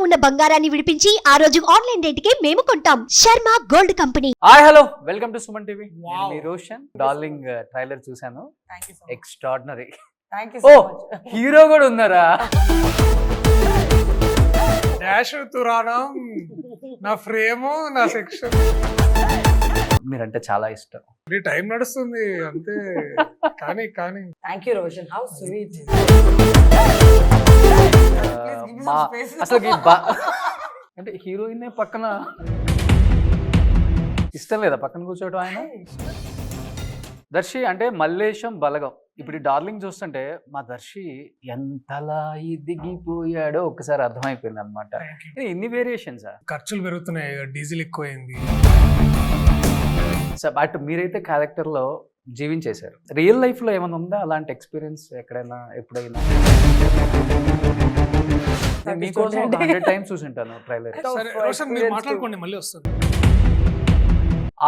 ఉన్న బంగారాన్ని విడిపించి ఆ రోజు ఆన్లైన్ రేటుకే మేము కొంటాం. Sharma gold company. Hi hello welcome to Suman TV. Wow. మీ రోషన్ డార్లింగ్ ట్రైలర్ చూశాను. Thank you so much. Extraordinary. Thank you ఓ so much. హీరో కూడా ఉన్నారా? డాష్ తురాణం నా ఫ్రేమ్ నా సెక్షన్ మీరంటే చాలా ఇష్టం. ఈ టైం నడుస్తుంది అంతే. కానీ కానీ Thank you, Roshan. How sweet. మా అసలు అంటే హీరోయిన్ పక్కన ఇష్టం లేదా పక్కన కూర్చోవడం ఆయన? దర్శి అంటే మల్లేశం బలగం. ఇప్పుడు ఈ డార్లింగ్ చూస్తుంటే మా దర్శి ఎంతలా దిగిపోయాడో ఒకసారి అర్థమైపోయింది అనమాట. ఇన్ని వేరియేషన్స్ ఖర్చులు పెరుగుతున్నాయి, డీజిల్ ఎక్కువైంది. బట్ మీరైతే క్యారెక్టర్ లో జీవించేశారు. రియల్ లైఫ్ లో ఏమైనా ఉందా అలాంటి ఎక్స్పీరియన్స్ ఎక్కడైనా ఎప్పుడైనా? నేను మీకోసం 100 times చూసింటాను ట్రైలర్. సరే రోషన్ మీరు మాట్లాడుకోండి, మళ్ళీ వస్తుంది.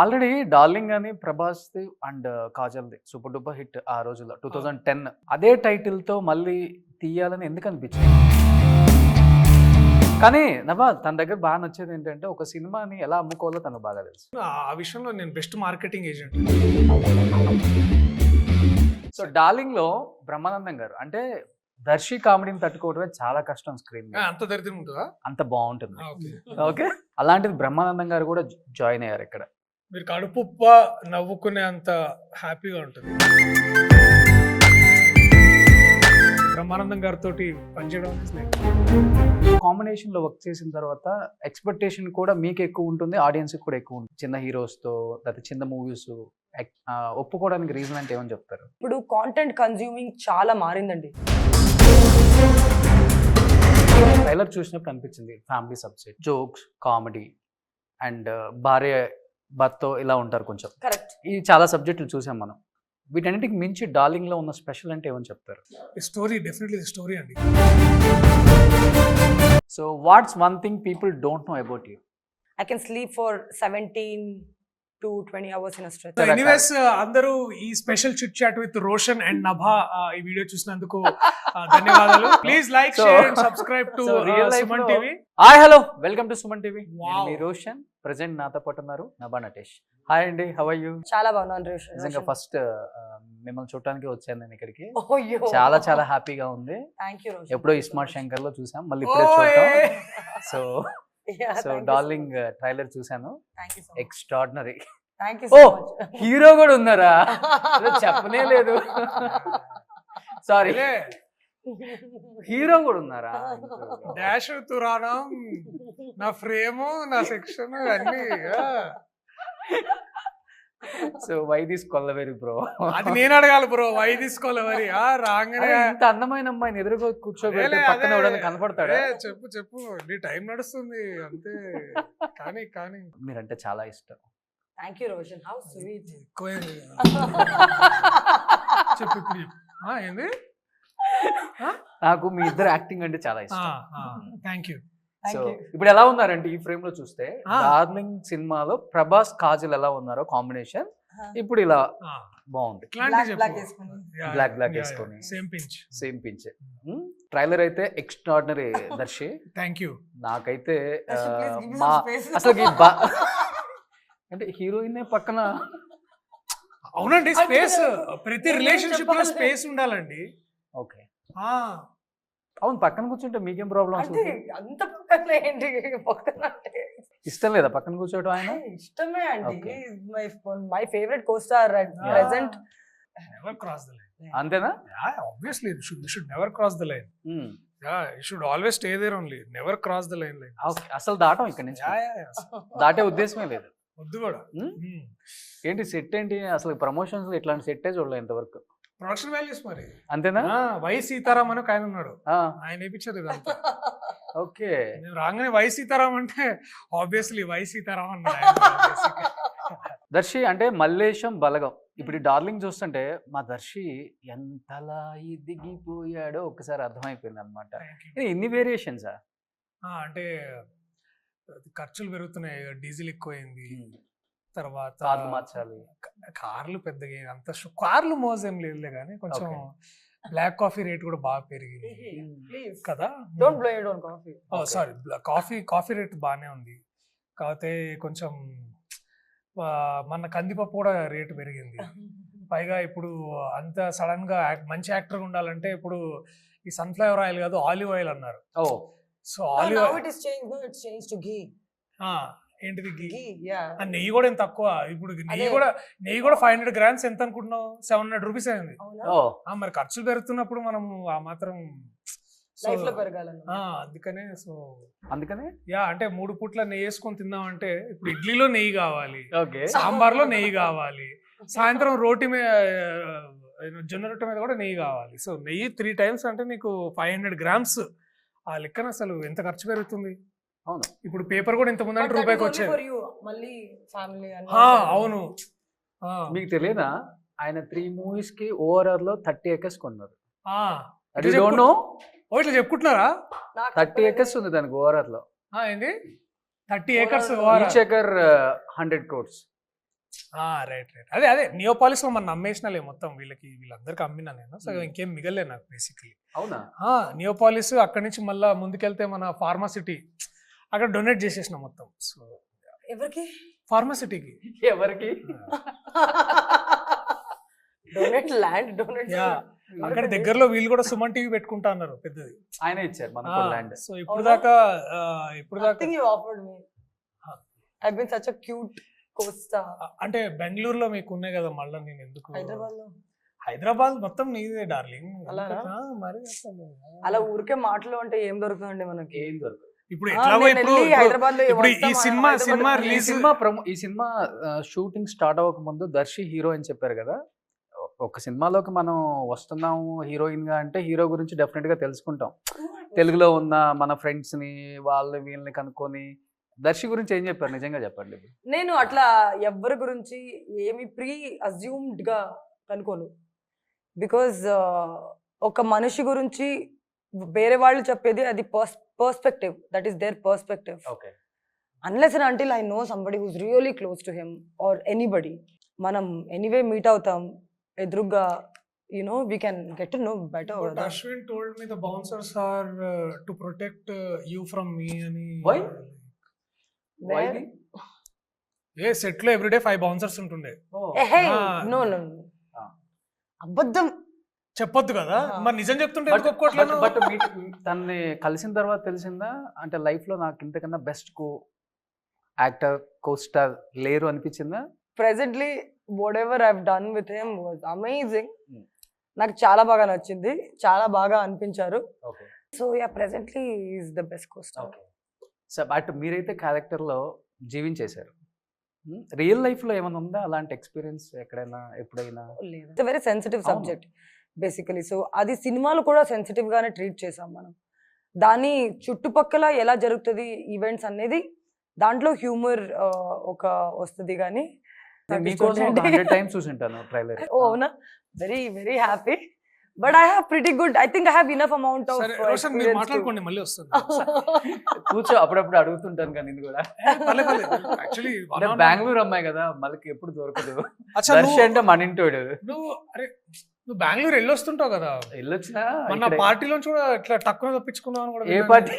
ఆల్రెడీ డార్లింగ్ అని ప్రభాస్ అండ్ కాజల్ది సూపర్ డూపర్ హిట్ ఆ రోజుల్లో 2010. అదే టైటిల్ తో మళ్ళీ తీయాలని ఎందుకు అనిపించింది? కానీ నవా తన దగ్గర బాగా నచ్చేది ఏంటంటే ఒక సినిమాని ఎలా అమ్ముకోవాలో తనకు బాగా తెలుసు. ఆ విషయంలో నేను best marketing agent. So darling లో బ్రహ్మానందం గారు అంటే దర్శి కామెడీని తట్టుకోవడమే చాలా కష్టం స్క్రీన్ మీద. అంత దరిద్రం ఉంటుందా? అంత బాగుంటుంది. ఓకే. ఓకే, అలాంటిది బ్రహ్మానందం గారు కూడా జాయిన్ అయ్యారు ఇక్కడ. మీరు కడుపుప్ప నవ్వుకునే అంత హ్యాపీగా ఉంటుంది. బ్రహ్మానందం గారితో పనిచేయడం కాంబినేషన్ లో వర్క్ చేసిన తర్వాత ఎక్స్పెక్టేషన్ కూడా మీకు ఎక్కువ ఉంటుంది, ఆడియన్స్ కూడా ఎక్కువ ఉంటుంది. చిన్న హీరోస్ తో లేకపోతే చిన్న మూవీస్ ఒప్పుకోవడానికి రీజన్ అంటే ఏమని చెప్తారు? ఇప్పుడు కాంటెంట్ కన్స్యూమింగ్ చాలా మారిందండి. ట్రైలర్ చూసినప్పుడు అనిపించింది family subject, jokes, comedy and భార్య భర్త ఇలా ఉంటారు కొంచెం. కరెక్ట్. ఈ చాలా సబ్జెక్టులు చూసాం మనం. వీటన్నిటికి మించి డార్లింగ్ లో ఉన్న స్పెషల్ అంటే ఏమని చెప్తారు? స్టోరీ, డెఫినెట్లీ స్టోరీ అండి. So what's one thing people don't know about you? I can sleep for 17 to 20 hours in a stretch. So anyways అందరూ ఈ special chit chat with Roshan and Nabha ఈ వీడియో చూసినందుకు ధన్యవాదాలు. Please like, share and subscribe to Suman TV. Hi hello welcome to Suman TV. Wow. మీ Roshan present నాతో పాటు ఉన్నారు Nabha Natesh. Hi అండి, హౌ ఆర్ యూ? చాలా బాగున్నాను Roshan. నిజంగా ఫస్ట్ మిమ్మల్ని చూడటానికి వచ్చాను నేను ఇక్కడికి. Oh, yo. చాలా చాలా హ్యాపీగా ఉంది. Thank you, Roshan. ఎప్పుడో ఇస్మార్ట్ శంకర్ లో చూసాం, మళ్ళీ ఇప్పుడే చూడటం. So Yeah, so thank you so darling trailer చూసాను. much. Thank you so much. Extraordinary. Thank you ఓ so much. హీరో కూడా ఉన్నారా? చెప్పనే లేదు. సారీ, హీరో కూడా ఉన్నారా? డాష్ తురాణం నా ఫ్రేమ్ నా సెక్షన్ అన్ని. So why this Kolaveri bro? అది నేను అడగాలి బ్రో, వై తీసుకోవాలి మరి. రాగానే ఇంత అందమైన అమ్మాయిని ఎదురుగా కూర్చోబెట్టి పక్కన ఎవడన్నా కనపడతాడా? చెప్పు చెప్పు, నీ టైం నడుస్తుంది అంతే. కానీ కానీ మీరంటే చాలా ఇష్టం. Thank you, Roshan. How sweet. ఎక్కువైంది. చెప్పు ఇప్పుడు చెప్పు. ఏంది? నాకు మీ ఇద్దరు యాక్టింగ్ అంటే చాలా ఇష్టం. Thank you. Thank so you. ఇప్పుడు ఎలా ఉన్నారంటే ఈ ఫ్రేమ్ లో చూస్తే డార్లింగ్ సినిమాలో ప్రభాస్ కాజల్ ఎలా ఉన్నారో కాంబినేషన్ ఇప్పుడు ఇలా బాగుంది. Black వేసుకొని. Black వేసుకొని. Same pinch. ట్రైలర్ అయితే ఎక్స్ట్రాడినరీ దర్శి. Thank you. నాకైతే Darshan, please give me మా some space. అసలు అంటే హీరోయిన్ పక్కన అవునండి, స్పేస్ ప్రతి రిలేషన్షిప్ లో స్పేస్ ఉండాలండి. ఓకే, అవును పక్కన కూర్చుంటే మీకేం ప్రాబ్లమ్స్? అంటే అంత పక్కన ఏంటి పక్కన అంటే ఇష్టం లేదా పక్కన కూర్చోవడం ఆయన? ఇష్టమే అండి. Okay. My favourite costar at present. Never cross the line. అంతేనా? Obviously you should never cross the line. You should always stay there only, never cross the line. Okay, అసలు దాటం ఇక్కడ నుంచి. దాటే ఉద్దేశమే లేదు. వద్దు కూడా. ఏంటి సెట్ ఏంటి అసలు? ప్రమోషన్స్ ఇట్లాంటి సెట్టే చూడలేదు ఇంతవరకు. ప్రొడక్షన్ వాల్యూస్ మరి. అంతేనా? వై సీతారాం అని ఒక ఆయన ఉన్నాడు, ఆ, ఆయన వేయించారు ఇదంతా. ఓకే. నేను రాగానే వై సీతారాం అంటే ఆబ్వియస్లీ వై సీతారాం అన్నాడు. దర్శి అంటే మల్లేశం బలగం. ఇప్పుడు ఈ డార్లింగ్ చూస్తుంటే మా దర్శి ఎంతలా దిగిపోయాడో ఒకసారి అర్థమైపోయింది అనమాట. ఇన్ని వేరియేషన్స్ అంటే ఖర్చులు పెరుగుతున్నాయి, డీజిల్ ఎక్కువైంది. తర్వాత కార్లు మార్చాలి. కార్లు పెద్దగా అంత కార్లు మోజేం లేదులే కానీ కొంచెం బ్లాక్ కాఫీ రేట్ కూడా బాగా పెరిగింది Please. కదా. Don't blame it on coffee. Sorry, coffee rate బాగానే ఉంది. కాకపోతే కొంచెం మన కందిపప్పు కూడా రేటు పెరిగింది. పైగా ఇప్పుడు అంత సడన్ గా మంచి యాక్టర్ ఉండాలంటే ఇప్పుడు ఈ సన్ఫ్లవర్ ఆయిల్ కాదు ఆలివ్ ఆయిల్ అన్నారు. So No, olive now it is changed. No, it's changed to ghee. ఏంటిది ఘీ. Ghee, yeah. నెయ్యి కూడా ఏం తక్కువ. ఇప్పుడు నెయ్యి కూడా 500 grams ఎంత అనుకుంటున్నావు? 700 rupees అయింది. అవునా? మరి ఖర్చులు పెరుగుతున్నప్పుడు మనం ఆ మాత్రం Life లో పెరగాలన్న. అందుకనే అంటే 3 పూట్ల నెయ్యి వేసుకొని తిందామంటే ఇప్పుడు ఇడ్లీలో నెయ్యి కావాలి, ఓకే, సాంబార్లో నెయ్యి కావాలి, సాయంత్రం రోటీ మీద జొన్న రొట్టె మీద కూడా నెయ్యి కావాలి. సో నెయ్యి 3 times అంటే నీకు 500 grams. ఆ లెక్కన అసలు ఎంత ఖర్చు పెరుగుతుంది. అవును, ఇప్పుడు పేపర్ కూడా ఇంత ముందు But that is రూపాయికి only వచ్చేది. for you. మళ్ళీ ఫ్యామిలీ అని. అవును. మీకు తెలియదా ఆయన 3 movies కి ఓఆర్ఆర్ లో 30 acres కొన్నారు. ఇట్లా డోంట్ నో? ఇట్లా చెప్పుకుంటున్నారా? నాకు 30 acres ఉంది దానికి ఓఆర్ఆర్ లో. ఏంటి 30 acres? Each acre 100 crores. Right. అదే నియోపాలిస్ లో మన అమ్మేసినలే మొత్తం వీళ్ళందరికి అమ్మినా నేను. సో ఇంకేం మిగలే నాకు బేసిక్లీ. అవునా? నియోపాలిస్ అక్కడి నుంచి మళ్ళీ ముందుకెళ్తే మన ఫార్మాసిటీ అక్కడ డొనేట్ చేసేసిన మొత్తం. సో ఎవరికి? ఫార్మాసిటీకి. ఎవరికి? Donate land donate. అక్కడ దగ్గరలో వీళ్ళు కూడా సుమన్ టీవీ పెట్టుకుంటా అన్నారు పెద్దది. ఆయన ఇచ్చారు మనకు ల్యాండ్. సో ఇప్పుడు దాకా Nothing you offered me. I've been such a cute co-star. అంటే బెంగళూరులో మీకు ఉన్నాయి కదా, మళ్ళీ నేను ఎందుకు హైదరాబాద్ మొత్తం నీదే డార్లింగ్. అలానా? మరి అసలు అలా ఊరికే మాటలు అంటే ఏం దొరుకుతుందండి మనకి? ఏం దొరకదు. ఇప్పుడు ఎట్లాగో హైదరాబాద్ లో ఇప్పుడు ఈ సినిమా రిలీజ్ ఈ సినిమా షూటింగ్ స్టార్ట్ అవ్వక ముందు దర్శి హీరో అని చెప్పారు కదా. ఒక సినిమాలోకి మనం వస్తున్నాము హీరోయిన్ గా అంటే హీరో గురించి డెఫినెట్ గా తెలుసుకుంటాం. తెలుగులో ఉన్న మన ఫ్రెండ్స్ ని వీళ్ళని కనుక్కొని దర్శి గురించి ఏం చెప్పారు నిజంగా చెప్పండి. నేను అట్లా ఎవరి గురించి ఏమి ప్రీ అజ్యూమ్డ్ గా కనుకోను. బికాజ్ ఒక మనిషి గురించి వేరే వాళ్ళు చెప్పేది అది perspective. That is their perspective. Okay. Unless and until I know somebody who's really close to him or anybody, మనం ఎనీవే మీట్ అవుతాం ఎదురుగా, we can get to know better. Ashwin told me the bouncers are to protect you from me ani. Why? Set లో everyday 5 bouncers ఉంటుండే. No. అబద్ధం చెప్పొద్దు కదా, మరి నిజం చెప్తుంటే ఒప్పుకోవట్లేదు. బట్ తనని కలిసిన తర్వాత తెలిసిందా అంటే లైఫ్ లో నాకు ఇంతకన్నా బెస్ట్ యాక్టర్ కో-స్టార్ లేరు అనిపించిందా? Presently whatever I've done with him was amazing. నాకు చాలా బాగా నచ్చింది, చాలా బాగా అనిపించారు. So presently is the best co-star. So but మీరైతే క్యారెక్టర్ లో జీవించేశారు. రియల్ లైఫ్ లో ఏమైనా ఉందా అలాంటి ఎక్స్పీరియన్స్ ఎక్కడైనా ఎప్పుడైనా? It's very sensitive subject basically. So అది సినిమాలు కూడా సెన్సిటివ్ గానే ట్రీట్ చేసాం మనం. దాని చుట్టుపక్కల ఎలా జరుగుతుంది ఈవెంట్స్ అనేది దాంట్లో హ్యూమర్ ఒక వస్తుంది. కానీ మీకోసం 100 times చూసింటాను ట్రైలర్. అవునా? Very very happy. But I have pretty good, I think I have enough amount of మాట్లాడుకోండి మళ్ళీ వస్తుంది. కూర్చో, అప్పుడప్పుడు అడుగుతుంటాను కానీ ఇది కూడా. యాక్చువల్లీ బెంగళూరు అమ్మాయి కదా, మళ్ళీ ఎప్పుడు దొరకదు. దర్శి అంటే మన ఇంటోడు. నువ్వు బెంగళూరు వెళ్ళొస్తుంటావు కదా. వెళ్ళొచ్చినా మన పార్టీలో కూడా ఇట్లా తక్కువ తప్పించుకున్నావు కూడా. ఏ పార్టీ?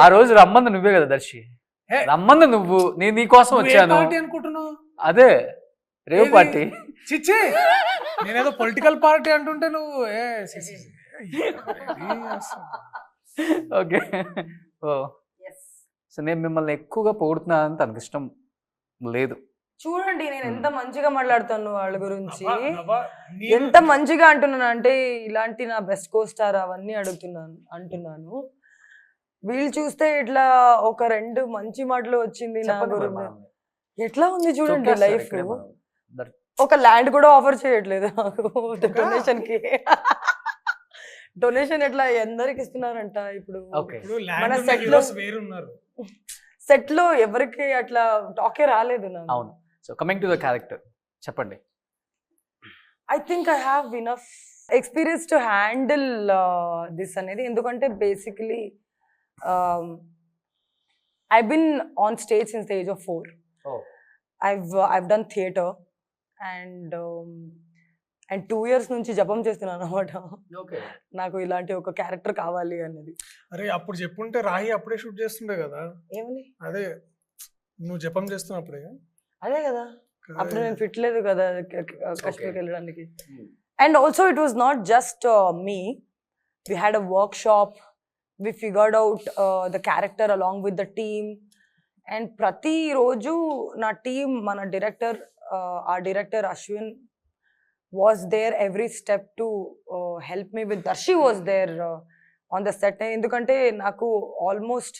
ఆ రోజు రమ్మంది నువ్వే కదా దర్శి, రమ్మంది నువ్వు. నేను నీకోసం వచ్చాను అనుకుంటున్నావు. అదే రేవ్ పార్టీ. చిచ్చి, నేనేదో పొలిటికల్ పార్టీ అంటుంటే నువ్వు ఓకే. సో నేను మిమ్మల్ని ఎక్కువగా పొగుడుతున్నాను, తనకి ఇష్టం లేదు. చూడండి నేను ఎంత మంచిగా మాట్లాడుతాను వాళ్ళ గురించి, ఎంత మంచిగా అంటున్నాను అంటే ఇలాంటి నా బెస్ట్ co-star అవన్నీ అంటున్నాను. వీళ్ళు చూస్తే ఇట్లా ఒక 2 మంచి మాటలు వచ్చింది నా గురించి. ఎట్లా ఉంది చూడండి లైఫ్. ఒక ల్యాండ్ కూడా ఆఫర్ చేయట్లేదు నాకు డొనేషన్ కి. డొనేషన్ ఎట్లా ఎందరికి ఇస్తున్నారంట ఇప్పుడు. మన సెట్ లో ఎవరికి అట్లా టాకే రాలేదు నాకు. అవును. So coming to the character చెప్పండి. I think I have enough experience to handle this అనేది. ఎందుకంటే basically I've been on stage since the age of 4. I've done theatre and and 2 years నుంచి జపం చేస్తున్నాను అనమాట. ఓకే. నాకు ఇలాంటి ఒక క్యారెక్టర్ కావాలి అనేది. అరే అప్పుడు చెప్పుంటే రాహి అప్పుడే షూట్ చేస్తుండే కదా. ఏమని? అదే నువ్వు జపం చేస్తున్నప్పుడే. అదే కదా, అప్పుడు నేను ఫిట్ లేదు కదా కాశ్మీర్కి వెళ్ళడానికి. And also it was not just me, we had a workshop, we figured out the character along with the team. And ప్రతిరోజు నా టీమ్, మన డైరెక్టర్, ఆ director Ashwin was there every step to help me with. Darshi was there on the set. ఎందుకంటే నాకు almost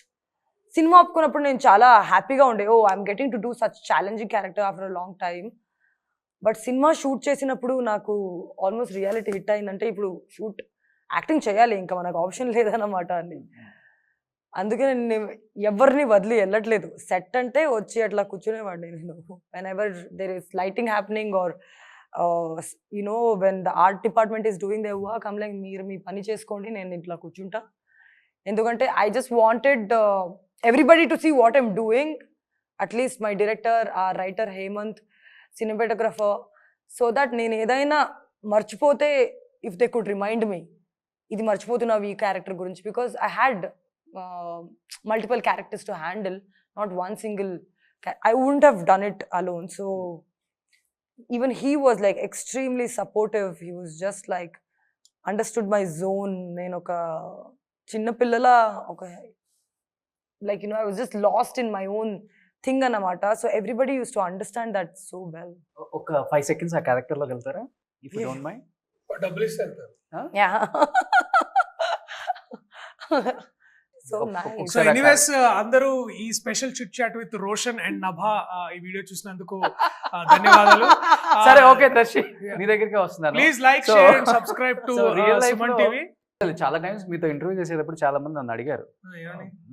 cinema ఒప్పుకున్నప్పుడు నేను చాలా హ్యాపీగా ఉండే, oh I'm getting to do such challenging character after a long time. But cinema shoot చేసినప్పుడు నాకు almost reality hit అయిందంటే ఇప్పుడు షూట్ యాక్టింగ్ చేయాలి, ఇంకా మనకు ఆప్షన్ లేదన్నమాట అని. అందుకే నేను ఎవరిని వదిలి వెళ్ళట్లేదు. సెట్ అంటే వచ్చి అట్లా కూర్చునేవాడిని నేను. Whenever there is lighting happening or when the art department is doing their work, I'm like, మీరు మీ పని చేసుకోండి, నేను ఇట్లా కూర్చుంటా. ఎందుకంటే I just wanted everybody to see what I'm doing, at least my director, our writer Hemant, cinematographer, so that నేను ఏదైనా మర్చిపోతే if they could remind me, ఇది మర్చిపోతున్నావు ఈ క్యారెక్టర్ గురించి, because I had multiple characters to handle, not one single I wouldn't have done it alone. So even he was like extremely supportive. He was just like understood my zone. నేను ఒక చిన్న పిల్లల ఒక like I was just lost in my own thing అన్నమాట. So everybody used to understand that so well. ఒక 5 seconds ఆ character లోకి వెళ్తారా, if you don't mind? డబ్బులు ఇస్తారు. Yeah. So nice. So anyways అందరూ ఈ special chit chat with Roshan and Nabha ఈ వీడియో చూసినందుకు ధన్యవాదాలు. సరే, ఓకే దర్శి, నీ దగ్గరికి వస్తున్నాను. Please like, share and subscribe to Suman TV. చాలా టైమ్స్ మీతో ఇంటర్వ్యూ చేసేటప్పుడు చాలా మంది నన్ను అడిగారు,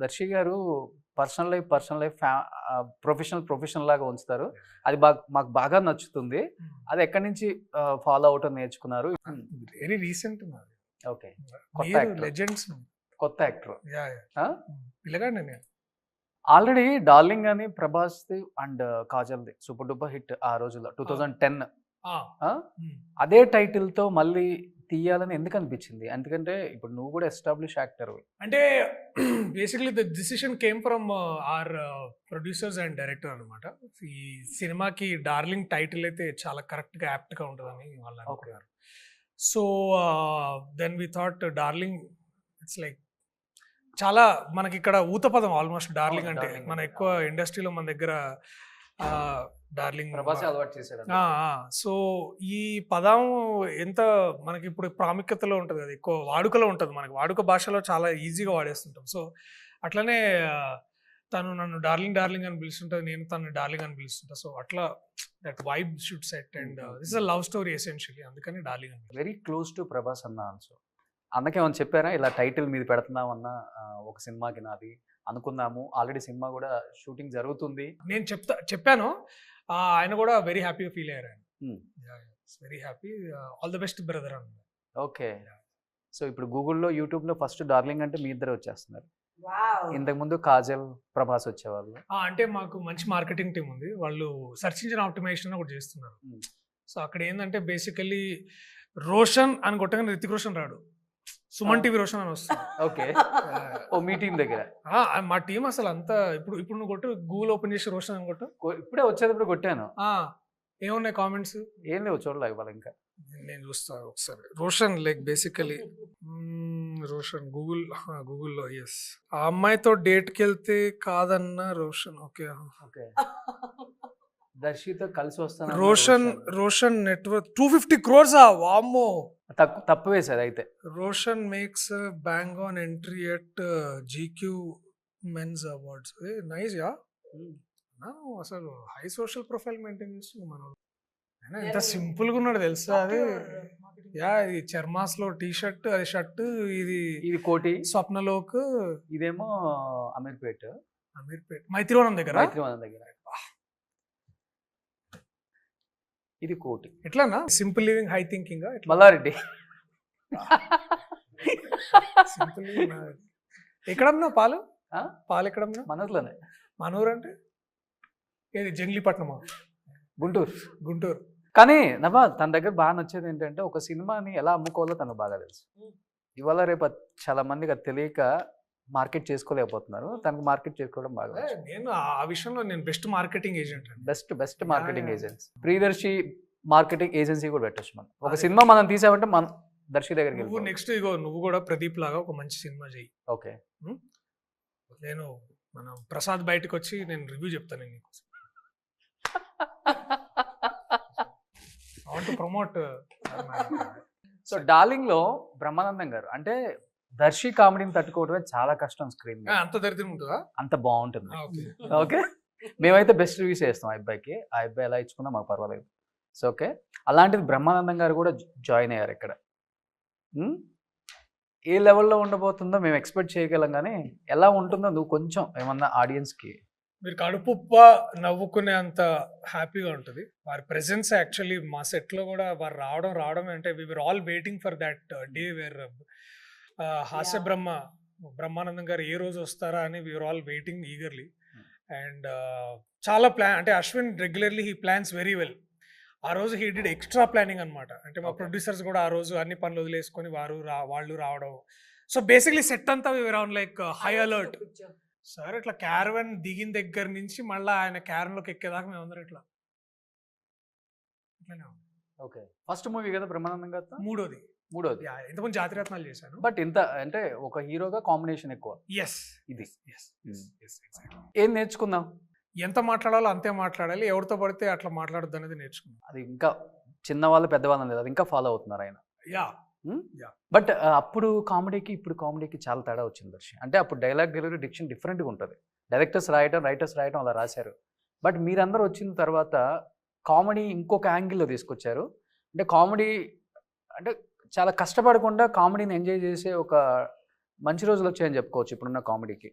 దర్శి గారు పర్సనల్ లైఫ్ ప్రొఫెషనల్ లాగా ఉంచుతారు, అది మాకు బాగా నచ్చుతుంది, అది ఎక్కడి నుంచి ఫాలో అవటం నేర్చుకున్నారు? Very recent. ఓకే, లెజెండ్స్, కొత్త యాక్టర్. పిల్లగానే నేను ఆల్రెడీ డార్లింగ్ అని Prabhas and Kajal the super duper hit ఆ రోజుల్లో 2010. అదే టైటిల్ తో మళ్ళీ తీయాలని ఎందుకు అనిపించింది? ఎందుకంటే ఇప్పుడు నువ్వు కూడా ఎస్టాబ్లిష్ యాక్టర్. అంటే basically the decision came from our producers and director అనమాట. ఈ సినిమాకి డార్లింగ్ టైటిల్ అయితే చాలా కరెక్ట్ గా యాప్ట్ గా ఉంటుందని వాళ్ళు అనుకున్నారు. So then we thought darling, it's like చాలా మనకి ఇక్కడ ఊతపదం ఆల్మోస్ట్ డార్లింగ్ అంటే. మన ఎక్కువ ఇండస్ట్రీలో మన దగ్గర డార్లింగ్ అలవాటు చేశారు. సో ఈ పదం ఎంత మనకి ఇప్పుడు ప్రాముఖ్యతలో ఉంటుంది కదా, ఎక్కువ వాడుకలో ఉంటుంది, మనకి వాడుక భాషలో చాలా ఈజీగా వాడేస్తుంటాం. సో అట్లనే తను నన్ను డార్లింగ్ అని పిలుస్తుంటుంది, నేను తను డార్లింగ్ అని పిలుస్తుంటా. సో అట్లా that vibe should set and this is a love story essentially, అందుకని డార్లింగ్ అని. వెరీ క్లోజ్ టు ప్రభాస్ అన్న ఆల్సో. అందుకే ఏమని చెప్పారా, ఇలా టైటిల్ మీద పెడుతున్నామన్న ఒక సినిమాకి నాది అనుకున్నాము, ఆల్రెడీ సినిమా కూడా షూటింగ్ జరుగుతుంది నేను చెప్పాను. ఆయన కూడా వెరీ హ్యాపీగా ఫీల్ అయ్యారు. Very happy, all the best brother అన్న. ఓకే, సో ఇప్పుడు గూగుల్లో యూట్యూబ్లో ఫస్ట్ డార్లింగ్ అంటే మీ ఇద్దరే వచ్చేస్తున్నారు. ఇంతకు ముందు కాజల్, ప్రభాస్ వచ్చేవాళ్ళు. అంటే మాకు మంచి మార్కెటింగ్ టీం ఉంది, వాళ్ళు సెర్చ్ ఇంజిన్ ఆప్టిమైజేషన్ కూడా చేస్తున్నారు. సో అక్కడ ఏంటంటే బేసికల్లీ రోషన్ అని కొట్టగానే రితిక్ రోషన్ రాడు, సుమన్ టీవీ రోషన్ అని వస్తుంది. ఓకే, ఓ మీ టీం దగ్గర. మా టీం అసలు అంతా ఇప్పుడు నువ్వు కొట్టు, గూగుల్ ఓపెన్ చేసి రోషన్ అని కొట్టు. ఇప్పుడే వచ్చేటప్పుడు కొట్టాను. ఏమున్నాయి కామెంట్స్? ఏం లేవు, చూడలే ఇవాళ ఇంకా. నేను చూస్తాను ఒకసారి. రోషన్ లైక్ బేసికలీ రోషన్ గూగుల్లో ఎస్, ఆ అమ్మాయితో డేట్కి వెళ్తే కాదన్న రోషన్. ఓకే ఓకే, దర్శితో కలిసి వస్తాను. Roshan net worth 250 crores. వామ్మో, తప్పు వేసారు అయితే. Roshan makes bang on entry at GQ men's awards. Nice yeah. అసలు హై సోషల్ ప్రొఫైల్ మెయింటైన్ చేస్తుంది మనోడు. ఎంత సింపుల్ గా ఉన్నాడు తెలుసా అది. యా, ఇది చర్మాస్ లో టీ షర్ట్, అది షర్ట్, ఇది కోటి స్వప్నలోక్, ఇదేమో అమీర్పేట్ మైత్రివనం దగ్గర. ఇది కోటి. ఎట్లానా simple living high thinking. Mallareddy simple living. ఎక్కడన్నా పాలు ఎక్కడన్నా? మనూరులోనే. మనూరు అంటే ఏది? జంగ్లీపట్నమా? గుంటూరు. కానీ నవ్వా తన దగ్గర బాగా నచ్చేది ఏంటంటే ఒక సినిమాని ఎలా అమ్ముకోవాలో తనకు బాగా తెలుసు. ఇవాళ రేపు చాలా మందికి అది తెలియక మార్కెట్ చేసుకోలేకపోతున్నారు. తనకు మార్కెట్ చేసుకోవడం బాగా వచ్చు. నేను ఆ విషయంలో నేను బెస్ట్ మార్కెటింగ్ ఏజెంట్ అండి. Best marketing yeah. Agency Priyadarshi marketing agency కూడా పెట్టచ్చు మనం. ఒక సినిమా మనం తీసామంటే మనం దర్శి దగ్గరికి నువ్వు నెక్స్ట్ ఇగో నువ్వు కూడా ప్రదీప్ లాగా ఒక మంచి సినిమా చెయ్యి. ఓకే నేను మన ప్రసాద్ బయటకు వచ్చి నేను రివ్యూ చెప్తాను నీకు. I want to promote so darling లో బ్రహ్మానందం గారు అంటే దర్శి కామెడీని తట్టుకోవడమే చాలా కష్టం స్క్రీన్ మీద. అంత దరిద్రం ఉంటుందా? అంత బాగుంటుంది. ఓకే ఓకే మేమైతే బెస్ట్ రివ్యూస్ చేస్తాం ఆ అబ్బాయికి. ఆ అబ్బాయి ఎలా ఇచ్చుకున్నా మాకు పర్వాలేదు. సో ఓకే అలాంటిది బ్రహ్మానందం గారు కూడా జాయిన్ అయ్యారు ఇక్కడ. ఏ లెవెల్లో ఉండబోతుందో మేము ఎక్స్పెక్ట్ చేయగలం, కానీ ఎలా ఉంటుందో నువ్వు కొంచెం ఏమన్నా ఆడియన్స్కి. మీరు కడుపుప్ప నవ్వుకునే అంత హ్యాపీగా ఉంటుంది వారి ప్రెసెన్స్. యాక్చువల్లీ మా సెట్లో కూడా వారు రావడం అంటే we were all waiting for that day where హాస్య బ్రహ్మానందం గారు ఏ రోజు వస్తారా అని we were all waiting eagerly. And చాలా ప్లాన్ అంటే Ashwin regularly he plans very well. ఆ రోజు హీ డిడ్ ఎక్స్ట్రా ప్లానింగ్ అనమాట. అంటే మా ప్రొడ్యూసర్స్ కూడా ఆ రోజు అన్ని పనులు వదిలేసుకొని వాళ్ళు రావడం. సో బేసిక్లీ సెట్ అంతా we were on like high alert. Sir ఇట్లా క్యారవన్ దిగిన దగ్గర నుంచి మళ్ళీ ఆయన క్యారవన్లోకి ఎక్కేదాకా మేము అందరం ఇట్లానే ఓకే ఫస్ట్ మూవీ కదా బ్రహ్మానందం గారితో? మూడోది. ఇంతకుముందు జాతిరత్నాలు చేశాను. బట్ ఇంత అంటే ఒక హీరోగా కాంబినేషన్ ఎక్కువ. ఎస్ ఇది ఏం నేర్చుకుందాం? ఎంత మాట్లాడాలో అంతే మాట్లాడాలి, ఎవరితో పడితే అట్లా మాట్లాడద్దు అనేది నేర్చుకున్నాం. అది ఇంకా చిన్నవాళ్ళు పెద్దవాళ్ళు లేదు, అది ఇంకా ఫాలో అవుతున్నారు ఆయన. యా బట్ అప్పుడు కామెడీకి ఇప్పుడు కామెడీకి చాలా తేడా వచ్చింది దర్శి. అంటే అప్పుడు డైలాగ్ డెలివరీ డిక్షన్ డిఫరెంట్గా ఉంటుంది. రైటర్స్ రాయటం అలా రాశారు. బట్ మీరందరూ వచ్చిన తర్వాత కామెడీ ఇంకొక యాంగిల్లో తీసుకొచ్చారు. అంటే కామెడీ అంటే చాలా కష్టపడకుండా కామెడీని ఎంజాయ్ చేసే ఒక మంచి రోజులు వచ్చాయని చెప్పుకోవచ్చు ఇప్పుడున్న కామెడీకి.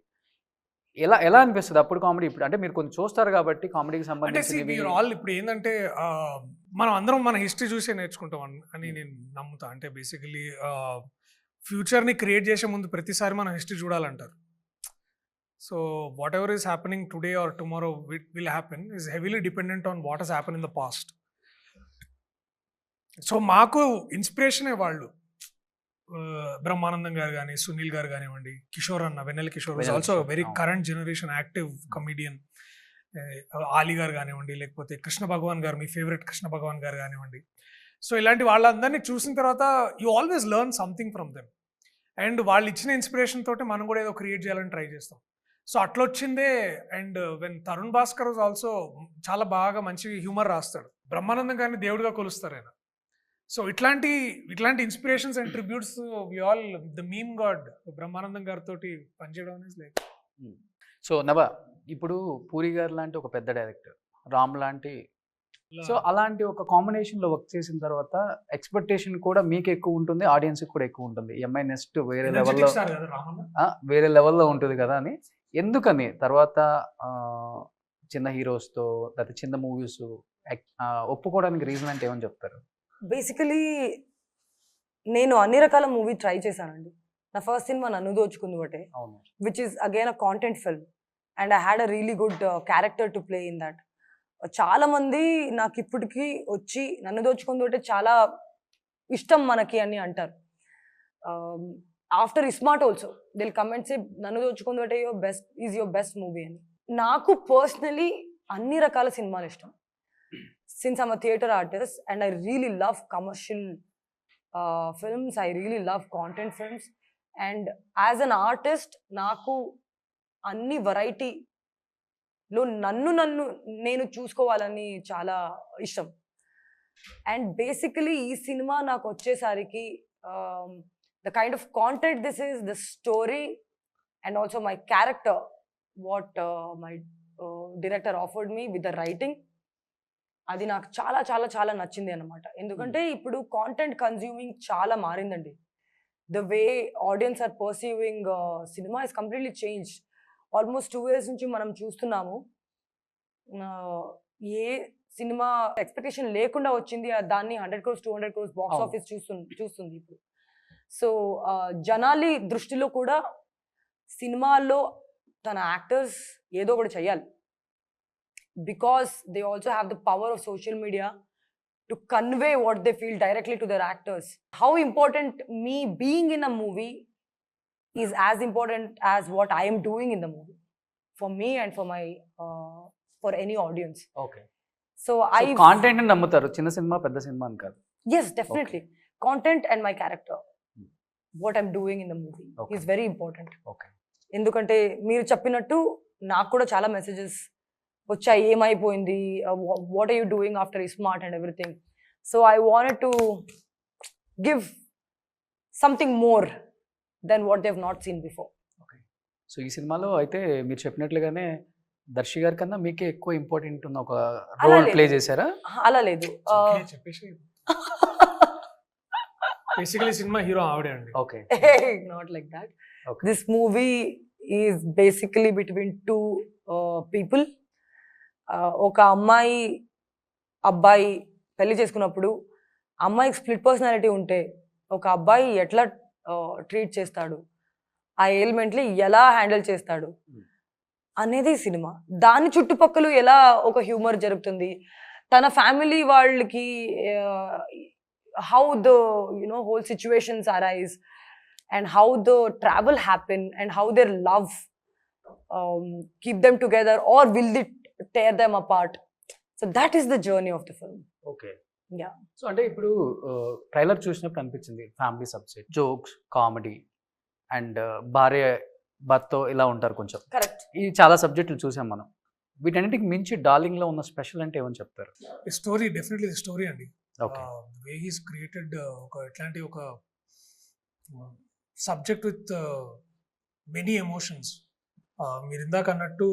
ఎలా అనిపిస్తుంది అప్పుడు కామెడీ ఇప్పుడు? అంటే మీరు కొంచెం చూస్తారు కాబట్టి కామెడీకి సంబంధించి. ఇప్పుడు ఏంటంటే మనం అందరం మన హిస్టరీ చూసే నేర్చుకుంటాం అని నేను నమ్ముతా. అంటే బేసికలీ ఫ్యూచర్ని క్రియేట్ చేసే ముందు ప్రతిసారి మనం హిస్టరీ చూడాలంటారు. So whatever is happening today or tomorrow will happen is heavily dependent on what has happen in the past. So మాకు ఇన్స్పిరేషనే వాళ్ళు. బ్రహ్మానందం గారు కానీ, సునీల్ గారు కానివ్వండి, కిషోర్ అన్న, Vennela Kishore also very current generation active comedian. Ali garu కానివ్వండి, లేకపోతే కృష్ణ భగవాన్ గారు, మీ ఫేవరెట్ కృష్ణ భగవాన్ గారు కానివ్వండి. సో ఇలాంటి వాళ్ళందరినీ చూసిన తర్వాత you always learn something from them. And వాళ్ళు ఇచ్చిన ఇన్స్పిరేషన్ తోటి మనం కూడా ఏదో క్రియేట్ చేయాలని ట్రై చేస్తాం. సో అట్లా వచ్చిందే. And when Tarun Bhaskar also చాలా బాగా మంచి హ్యూమర్ రాస్తాడు. బ్రహ్మానందం గారిని దేవుడిగా కొలుస్తారు ఆయన. సో ఇట్లాంటి inspirations and tributes we all the meme god Brahmanandam గారితో పనిచేయడం అనేది లైక్. సో నవ ఇప్పుడు పూరి గారు లాంటి ఒక పెద్ద డైరెక్టర్, రామ్ లాంటి, సో అలాంటి ఒక కాంబినేషన్లో వర్క్ చేసిన తర్వాత ఎక్స్పెక్టేషన్ కూడా మీకు ఎక్కువ ఉంటుంది, ఆడియన్స్కి కూడా ఎక్కువ ఉంటుంది. ఎంఐ నెక్స్ట్ వేరే లెవెల్లో ఉంటుంది కదా అని. ఎందుకని తర్వాత చిన్న హీరోస్తో లేకపోతే చిన్న మూవీస్ ఒప్పుకోవడానికి రీజన్ అంటే ఏమని చెప్తారు? బేసికలీ నేను అన్ని రకాల మూవీ ట్రై చేశానండి. నా ఫస్ట్ సినిమా నన్ను దోచుకుంది ఒకటే, which is again a content film. And I had a really good character to play in that. చాలా మంది నాకు ఇప్పటికీ వచ్చి నన్ను దోచుకుంది ఒకటే చాలా ఇష్టం మనకి అని అంటారు. After iSmart also Dil comments నన్ను దోచుకుంది ఒకటే యువర్ బెస్ట్ మూవీ అని. నాకు పర్సనలీ అన్ని రకాల సినిమాలు ఇష్టం. Since I'm a theatre artist and I really love commercial films, I really love content films. And as an artist, naku anni variety lo nannu nenu chuskovalani chaala ishtam. And basically ee cinema naaku vachesariki the kind of content this is, the story and also my character, what my director offered me with the writing, అది నాకు చాలా చాలా చాలా నచ్చింది అనమాట. ఎందుకంటే ఇప్పుడు content consuming చాలా మారిందండి. The way audience are perceiving cinema is completely change. Almost 2 years నుంచి మనం చూస్తున్నాము ఏ సినిమా ఎక్స్పెక్టేషన్ లేకుండా వచ్చింది దాన్ని 100 crores 200 crores బాక్స్ ఆఫీస్ చూస్తుంది ఇప్పుడు. సో జనాలి దృష్టిలో కూడా సినిమాల్లో తన యాక్టర్స్ ఏదో ఒకటి చెయ్యాలి. Because they also have the power of social media to convey what they feel directly to their actors. How important me being in a movie is as important as what I am doing in the movie, for me and for my for any audience. Okay. So I content నమ్ముతారు, చిన్న cinema పెద్ద cinema అని కాదు. yes, definitely content and my character, what I'm doing in the movie Okay. is very important. Okay. ఎందుకంటే మీరు చెప్పినట్టు నాకు కూడా చాలా మెసేజెస్ వచ్చాయి, ఏమైపోయింది, what are you doing after iSmart and everything. So I wanted to give something more than what they have not seen before. So ఈ సినిమాలో అయితే మీరు చెప్పినట్లుగానే దర్శి గారి కన్నా మీకే ఎక్కువ ఇంపార్టెంట్ ఉన్న ఒక అలా రోల్ లేదు. ప్లే చేశారా? అలా లేదు. Okay, చెప్పేసి బేసికలీ సినిమా హీరో ఆవిడే అండి. Okay. Not like that. Okay. This movie is basically between two people. ఒక అమ్మాయి అబ్బాయి పెళ్లి చేసుకున్నప్పుడు అమ్మాయికి స్ప్లిట్ పర్సనాలిటీ ఉంటే ఒక అబ్బాయి ఎట్లా ట్రీట్ చేస్తాడు, ఆ ఎలిమెంట్ని ఎలా హ్యాండిల్ చేస్తాడు అనేది సినిమా. దాని చుట్టుపక్కల ఎలా ఒక హ్యూమర్ జరుగుతుంది, తన ఫ్యామిలీ వాళ్ళకి how the whole situations arise and how the travel happen and how their love keep them together or will it tear them apart. So that is the journey of the film. Okay. Yeah. So అంటే ఇప్పుడు trailer చూసినప్పుడు అనిపించింది family subject, jokes, comedy and భార్య భర్త ఇలా ఉంటారు కొంచెం. Correct. ఈ చాలా సబ్జెక్టులు చూసాం మనం. వీటన్నిటికి మించి డార్లింగ్ లో ఉన్న స్పెషల్ అంటే ఏమని చెప్తారు? స్టోరీ, డెఫినెట్లీ స్టోరీ అండి. ఓకే. వే హీస్ క్రియేటెడ్ ఒక ఎట్లాంటి ఒక సబ్జెక్ట్ విత్ మెనీ ఎమోషన్స్. మీరు ఇందాక అన్నట్టు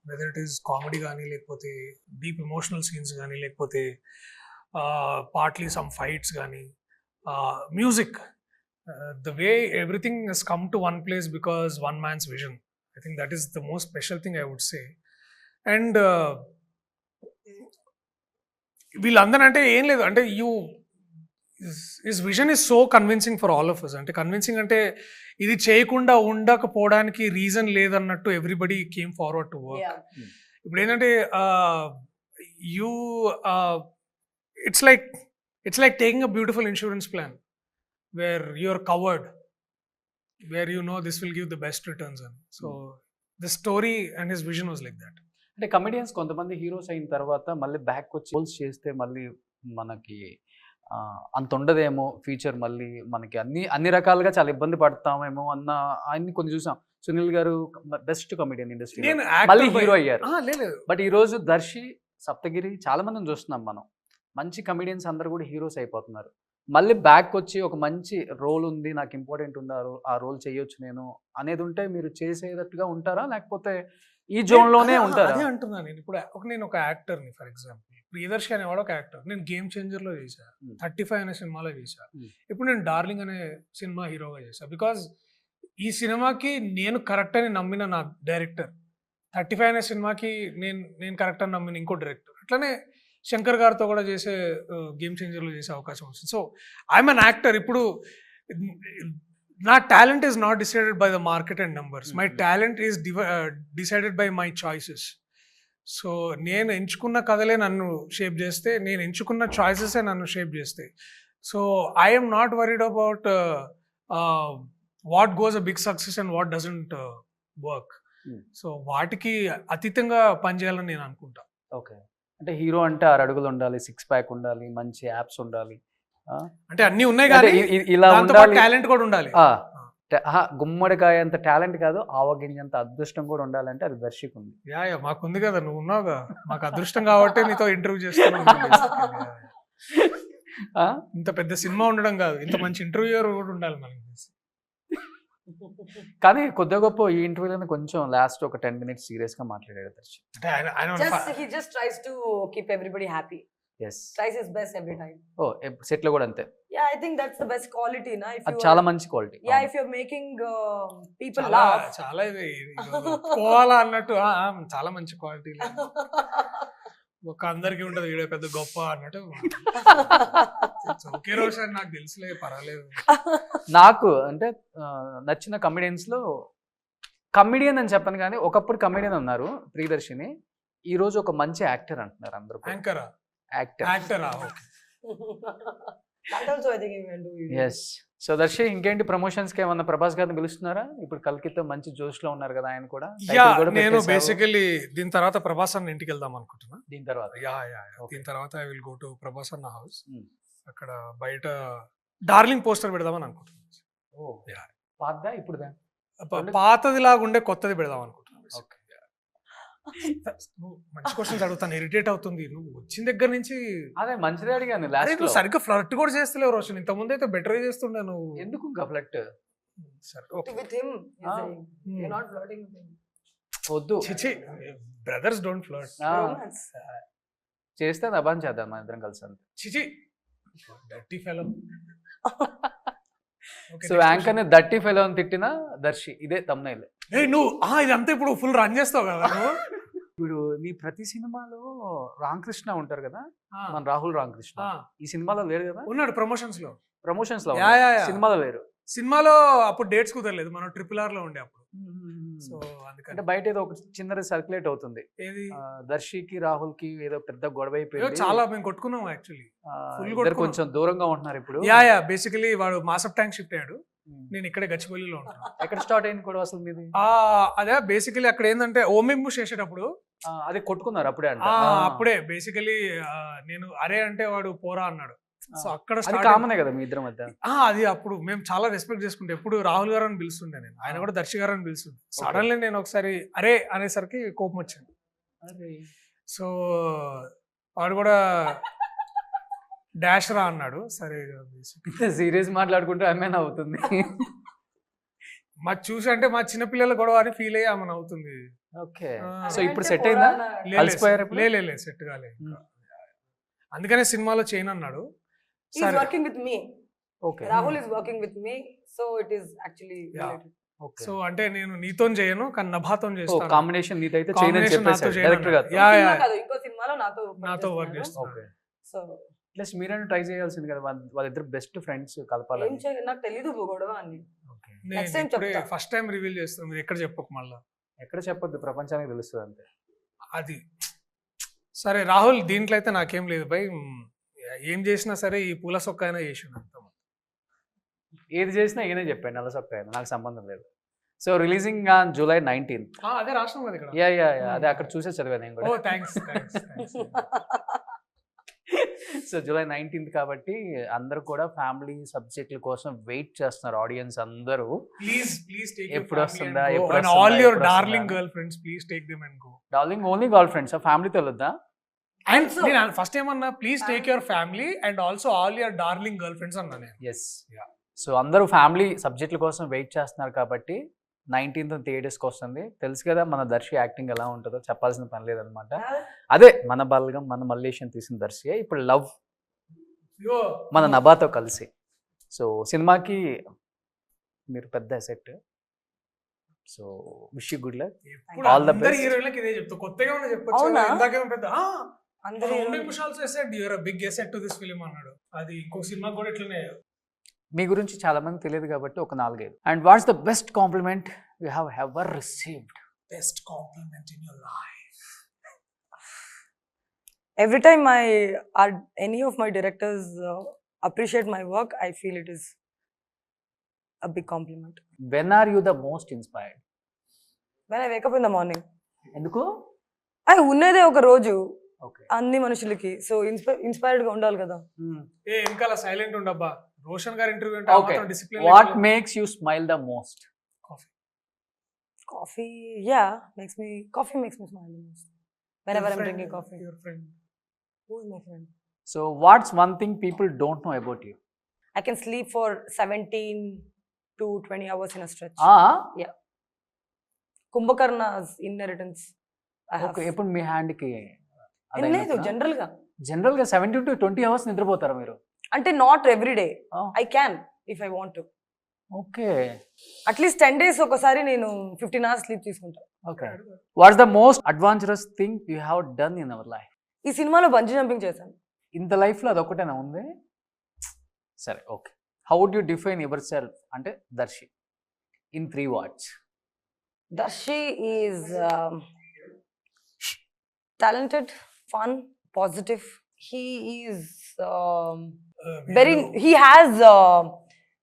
వెదర్ ఇట్ ఈస్ కామెడీ కానీ, లేకపోతే డీప్ ఎమోషనల్ సీన్స్ కానీ, లేకపోతే పార్ట్లీ సమ్ ఫైట్స్ కానీ, music, the way everything has come to one place because one man's vision. I think that is the most special thing I would say. And వీళ్ళందరూ అంటే ఏం లేదు అంటే his vision is so convincing for all of us. అంటే convincing అంటే ఇది చేయకుండా ఉండకపోవడానికి రీజన్ లేదన్నట్టు everybody came forward to work. Yeah. ఇప్పుడు ఏంటంటే you it's like taking a beautiful insurance plan where you are covered, where you know this will give the best returns అని. So the story and his vision was like that. అంటే comedians కొంతమంది heroes అయిన తర్వాత మళ్ళీ back వచ్చి roles చేస్తే మళ్ళీ మనకి అంత ఉండదేమో ఫ్యూచర్, మళ్ళీ మనకి అన్ని రకాలుగా చాలా ఇబ్బంది పడతామేమో అన్న ఆయన్ని కొన్ని చూసాం. సునీల్ గారు బెస్ట్ కమెడియన్ ఇండస్ట్రీ మళ్ళీ హీరో అయ్యారు. బట్ ఈ రోజు దర్శి, సప్తగిరి చాలా మందిని చూస్తున్నాం మనం. మంచి కమెడియన్స్ అందరు కూడా హీరోస్ అయిపోతున్నారు. మళ్ళీ బ్యాక్ వచ్చి ఒక మంచి రోల్ ఉంది, నాకు ఇంపార్టెంట్ ఉన్నారు, ఆ రోల్ చేయొచ్చు నేను అనేది ఉంటే మీరు చేసేటట్టుగా ఉంటారా, లేకపోతే ఈ జోన్ లోనే ఉంటారా? అదే అంటున్నాను నేను. ఇప్పుడు నేను ఒక యాక్టర్ని, ఫర్ ఎగ్జాంపుల్ ప్రియదర్శి అనేవాడు ఒక యాక్టర్. నేను గేమ్ చేంజర్ లో చేశా, 35 అనే సినిమాలో చేశా, ఇప్పుడు నేను డార్లింగ్ అనే సినిమా హీరోగా చేశా. బికాజ్ ఈ సినిమాకి నేను కరెక్ట్ అని నమ్మిన నా డైరెక్టర్, 35 అనే సినిమాకి నేను కరెక్ట్ అని నమ్మిన ఇంకో డైరెక్టర్, అట్లనే శంకర్ గారితో కూడా చేసే గేమ్ చేంజర్లో చేసే అవకాశం వస్తుంది. So I'm an actor. ఇప్పుడు నా talent is not decided by the market and numbers. My talent is decided by my choices. So నేను ఎంచుకున్న కథలే నన్ను షేప్ చేస్తే, నేను ఎంచుకున్న చాయిసెసే నన్ను షేప్ చేస్తాయి. So I'm not worried about what goes a big success and what doesn't work. So వాటికి అతీతంగా పనిచేయాలని నేను అనుకుంటా. ఓకే. అంటే హీరో అంటే 6 అడుగులు ఉండాలి, 6 ప్యాక్ ఉండాలి, మంచి యాప్స్ ఉండాలి, అంటే అన్ని ఉన్నాయి కానీ ఇలా టాలెంట్ కూడా ఉండాలి. గుమ్మడికాయ అంత టాలెంట్ కాదు, ఆవగింజంత అదృష్టం కూడా ఉండాలంటే అది దర్శికి ఉంది. యా మాకుంది కదా, నువ్వు ఉన్నావుగా, మాకు అదృష్టం కాబట్టి నీతో ఇంటర్వ్యూ చేస్తున్నాను. ఇంత పెద్ద సినిమా ఉండడం కాదు, ఇంత మంచి ఇంటర్వ్యూయర్ కూడా ఉండాలి మనకి. కానీ కొద్దిగా గొప్ప ఈ ఇంటర్వ్యూలో కొంచెం లాస్ట్ ఒక 10 minutes సీరియస్ గా మాట్లాడాడు Darsi. He just tries to keep everybody happy. Yes. Tries his best every time. Oh set లో కూడా అంతే. Yeah, I think that's the best quality, na. If అది చాలా మంచి quality. Yeah, if you're making people laugh. చాలా ఇది పోవాలా అన్నట్టు చాలా మంచి క్వాలిటీ. ఒక అందరికి ఉంటది వీడియో పెద్ద గొప్ప అన్నట్టు. ఓకే రోషన్, నాకు తెలుసులే, పర్వాలేదు. నాకు అంటే నచ్చిన కమెడియన్స్ లో కమెడియన్ అని చెప్పను కానీ ఒకప్పుడు కమెడియన్ ఉన్నారు ప్రియదర్శిని, ఈ రోజు ఒక మంచి యాక్టర్ అంటున్నారు అందరూ. యాంకరా? యాక్టరా? Okay. That also I think he will do it. Yes. So Darshi ఇంకేంటి ప్రమోషన్స్ కి ఏమన్నా ప్రభాస్ గారిని పిలుస్తున్నారా? ఇప్పుడు కల్కితో మంచి జోష్ లో ఉన్నారు కదా ఆయన కూడా. యా Title కూడా నేను పెట్టేశారు. బేసికలీ దీని తర్వాత ప్రభాస్ అన్న ఇంటికి వెళ్దాం అనుకుంటున్నా. దీని తర్వాత యా Okay. దీని తర్వాత I will go to Prabhas అన్న హౌస్. Hmm. అక్కడ బయట డార్లింగ్ పోస్టర్ పెడదామని అనుకుంటున్నాను. ఓ Yeah. పాతదా ఇప్పుడుదా? పాతది లాగా ఉండే కొత్తది పెడదాం అనుకుంటున్నాను. ఓకే. నువ్వు మంచి క్వశ్చన్స్ అడుగుతాను, ఇరిటేట్ అవుతుంది. నువ్వు వచ్చిన దగ్గర నుంచి అదే మంచిదే అడిగాను అరే లాస్ట్ లో. నువ్వు సరిగ్గా ఫ్లర్ట్ కూడా చేస్తలేవు రోషన్. ఇంత ముందు అయితే బెటర్ చేస్తుండే నువ్వు. ఎందుకు ఇంకా ఫ్లట్? సరే okay. With him, he's Ah. saying. You're not flirting with him. వద్దు. చిచి బ్రదర్స్ డోంట్ ఫ్లర్ట్. ఆ, Romance. చేస్తే అబాన్ చేద్దాం మన ఇద్దరం కలిసి అంతే. చిచి డర్టీ ఫెలో. సో యాంకర్ ని దట్టి ఫెలో అని తిట్టిన దర్శి ఇదే తమ్నైల్. నువ్వు ఇదంతా ఇప్పుడు ఫుల్ రన్ చేస్తావు కదా నువ్వు. ఇప్పుడు నీ ప్రతి సినిమాలో రామకృష్ణ ఉంటారు కదా, ఆ, మన రాహుల్ రామకృష్ణ. ఆ, ఈ సినిమాలో లేరు కదా, ఉన్నాడు ప్రమోషన్స్ లో. ప్రమోషన్స్ లో యా, ఉన్నారు. Yeah, yeah. సినిమాలో లేరు. సినిమాలో అప్పుడు డేట్స్ కుదరలేదు, మనం RRR లో ఉండే అప్పుడు. సో అంటే అందుకని బయట ఏదో ఒక చిన్నది సర్క్యులేట్ అవుతుంది. ఏది దర్శికి రాహుల్ కి ఏదో పెద్ద గొడవ ఏదో అయిపోయింది. చాలా మేము కొట్టుకున్నాం యాక్చువల్లీ. full ఇద్దరు కొట్టుకున్నాం. కొంచెం దూరంగా ఉంటున్నారు ఇప్పుడు. యా బేసికలీ వాడు మాసప్ ట్యాంక్ షిఫ్ట్ అయ్యాడు, ఉమ్. నేను ఇక్కడే గచ్చిబౌలిలో ఉంటాను. ఎక్కడ స్టార్ట్ అయింది కూడా అసలు మీది? అదే బేసికలీ అక్కడ ఏంటంటే ఓమింబుష్ చేసేటప్పుడు అదే కొట్టుకున్నారు అప్పుడే అంట. అప్పుడే బేసికలీ నేను అరే అంటే వాడు పోరా అన్నాడు. సో అక్కడ అది start కామనే కదా మీ ఇద్దరి మధ్య. అది అప్పుడు మేము చాలా రెస్పెక్ట్ చేసుకుంటే ఎప్పుడు రాహుల్ గారు అని పిలుస్తుండే నేను, ఆయన కూడా దర్శి గారు అని పిలుస్తుండే. సడన్లీ నేను ఒకసారి అరే అనేసరికి కోపం వచ్చింది. సో వాడు కూడా డాష్ రా అన్నాడు. సరే సీరియస్ మాట్లాడుకుంటే అమ్మాయి అవుతుంది. మా చూసి అంటే మా చిన్నపిల్లల గొడవ అని ఫీల్ అయ్యి ఆమె అవుతుంది. ఓకే. ఆ. సో ఇప్పుడు సెట్ అయిందా? కలిసిపోయారు ఇప్పుడు? లే సెట్ కాలే. అందుకనే సినిమాలో చేయను అన్నాడు. He's సరే working with me. Okay. Rahul is working with me. So it is actually Yeah. related. Okay. So అంటే నేను నీతో చేయను కానీ నభాతో ఓ చేస్తాను. కాంబినేషన్ నీదైతే చేయని Combination నాతో చెప్పేసాడు చేయను డైరెక్టర్ గారు. అన్నాడు. Yeah, cinema yeah. కాదు, ఇంకో సినిమాలో నాతో వర్క్ చేస్తున్నాను. చేస్తాను. ఓకే. సో ప్లస్ మీరైనా ట్రై చేయాల్సింది కదా, వాళ్ళిద్దరు బెస్ట్ ఫ్రెండ్స్ ఏం కలపాలని. చేయాలి నాకు తెలీదు గొడవ అని. ఓకే. నేను Next time ఇప్పుడే చెప్తా. ఫస్ట్ టైం రివీల్ చేస్తాను, మీరు ఎక్కడ చెప్పకు మళ్ళా. ఎక్కడ చెప్పొద్దు, ప్రపంచానికి తెలుస్తుంది అంతే. అది సరే రాహుల్, దీంట్లో అయితే నాకేం లేదు భయ్. ఏం చేసినా సరే ఈ పూల సొక్క అయినా చేసిండు అంత. ఏది చేసినా ఈయనే చెప్పాడు, నల్ల సొక్క ఆయన, నాకు సంబంధం లేదు. So releasing on July 19th. అదే రాష్ట్రం కదా ఇక్కడ. యా అదే అక్కడ చూసే చదివాను నేను ఓ కూడా. థ్యాంక్స్. సో July 19th కాబట్టి అందరూ కూడా ఫ్యామిలీ సబ్జెక్టుల కోసం వెయిట్ చేస్తున్నారు, ఆడియన్స్ అందరూ. ప్లీజ్ టేక్ ఎప్పుడు వస్తుందా, ఎప్పుడు అండ్ వస్తుందా, ఆల్ యువర్ ఎప్పుడు డార్లింగ్ వస్తుందా? Girl friends please take them and go. Darling only girl friends, ఫ్యామిలీతో వెళ్ళొద్దా? అండ్ Also- నేను ఫస్ట్ ఏమన్నా please take your family and also all your darling girl friends అన్నా నేను. ఎస్. Yeah. సో అందరూ family సబ్జెక్టుల కోసం wait చేస్తున్నారు కాబట్టి 19th థియేటర్స్కి వస్తుంది. తెలుసు కదా మన దర్శి యాక్టింగ్ ఎలా ఉంటుందో, చెప్పాల్సిన పని లేదనమాట. అదే మన బల్గం, మన మల్లేషన్ తీసిన దర్శి ఇప్పుడు లవ్ మన నభాతో కలిసి. సో సినిమాకి మీరు పెద్ద asset. So wish you good luck. ఎప్పుడు All the అందరి best. హీరోయిన్లకి ఇదే చెప్తా, కొత్తగా ఉన్న చెప్పొచ్చు. అవునా? ఇందాకేమో పెద్ద అందరూ also said your a big asset to this film అన్నాడు. అది ఇంకో సినిమా కూడా ఇట్లనే. మీ గురించి చాలా మంది తెలియదు కాబట్టి ఒక 4-5. And what's the best compliment you have ever received? Best compliment in your life. every time any of my directors appreciate my work, I feel it is a big compliment. When are you the most inspired? When I wake up in the morning, ఎందుకు? అది ఉన్నదే ఒక రోజు okay. అన్ని మనుషులకి. So inspired గా ఉండాలి కదా. వెనకాల సైలెంట్ ఉండబ్బా. రోషన్ గారి ఇంటర్వ్యూ Okay. అంటే discipline. What makes you smile the most? Coffee makes me smile the most. Whenever I'm drinking coffee. Your friend. Who is my friend? So what's one thing people don't know about you? I can sleep for 17 to 20 hours in a stretch. Kumbhakarna's inheritance I have. Okay. ఎప్పుడు మీ హ్యాండ్కి లేదు general గా. జనరల్గా 17 to 20 hours నిద్రపోతారా మీరు? అంటే not every day. I can if I want to. Okay. At least 10 days ఒకసారి నేను 15 hours స్లీప్ తీసుకుంటా. Okay. What's the most adventurous thing you have done in our life? ఈ సినిమాలో బంజీ జంపింగ్ చేశాను. ఇంత లైఫ్లో అదొకటేనా ఉంది? సరే okay. How would you define yourself అంటే Darshi in 3 words? Darshi is talented, fun, positive, he is he has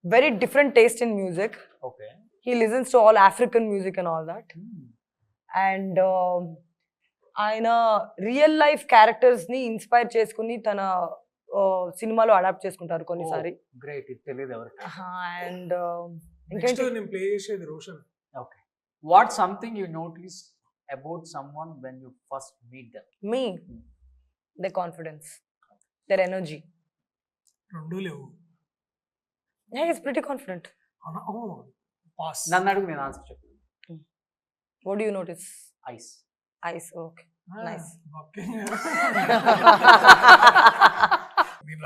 very different taste in music. Okay He listens to all African music and all that. And ఆయన real life characters ని inspire చేసుకుని తన సినిమాలో adapt చేసుకుంటారు కొన్నిసారి. Great, ఇది తెలియదు ఎవరికి. And next నేను ప్లే చేసేది Roshan. Okay, what something you notice about someone when you first meet them? Me the confidence, their energy. రెండు లేవు. Is pretty confident. పాస్. నన్ను అడుగు, నేను ఆన్సర్ చెప్తాను. What do you notice? Eyes. Eyes. Okay, nice.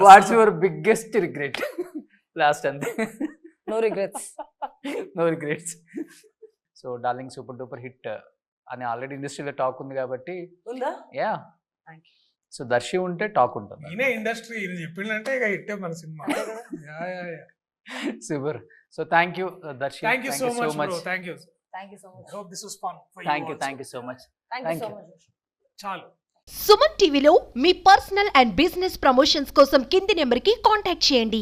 What's your biggest regret? Last అంతే. No regrets. No regrets. So darling super duper hit అని already ఇండస్ట్రీలో talk ఉంది కాబట్టి. ఉందా? Yeah. Thank you. So Darshi ఉంటే టాక్ ఉంటుంది. ఈయనే ఇండస్ట్రీ చెప్పిందంటే ఇక హిట్టే మన సినిమా. Super. So thank you Darshi. Thank you so much. Thank you. Thank you so much. Hope this was fun for you. Thank you so much. Thank you so much. చాలు. సుమన్ టీవీలో మీ పర్సనల్ అండ్ బిజినెస్ ప్రమోషన్స్ కోసం కింది నెంబర్కి contact చేయండి.